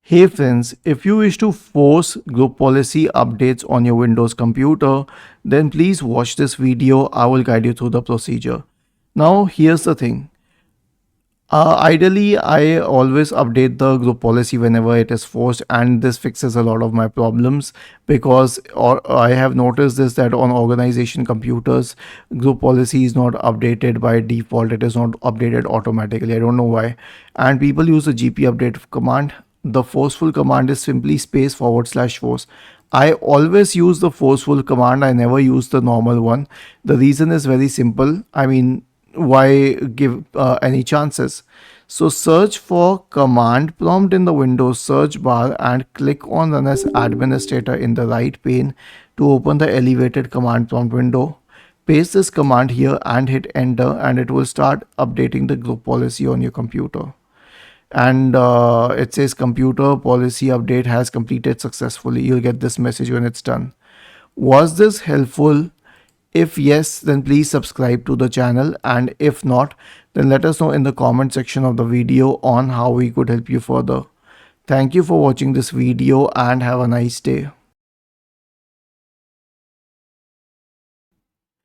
Hey friends, if you wish to force group policy updates on your Windows computer, then please watch this video. I will guide you through the procedure. Now, here's the thing. Ideally, I always update the group policy whenever it is forced, and this fixes a lot of my problems because I have noticed this that on organization computers, group policy is not updated by default. It is not updated automatically. I don't know why. And people use the GP update command. The forceful command is simply space /force. I always use the forceful command. I never use the normal one. The reason is very simple. Why give any chances? So search for command prompt in the Windows search bar and click on run as administrator in the right pane to open the elevated command prompt window. Paste this command here and hit enter, and it will start updating the group policy on your computer. And it says computer policy update has completed successfully. You'll get this message when it's done. Was this helpful? If yes, then please subscribe to the channel, and if not, then let us know in the comment section of the video on how we could help you further. Thank you for watching this video and have a nice day.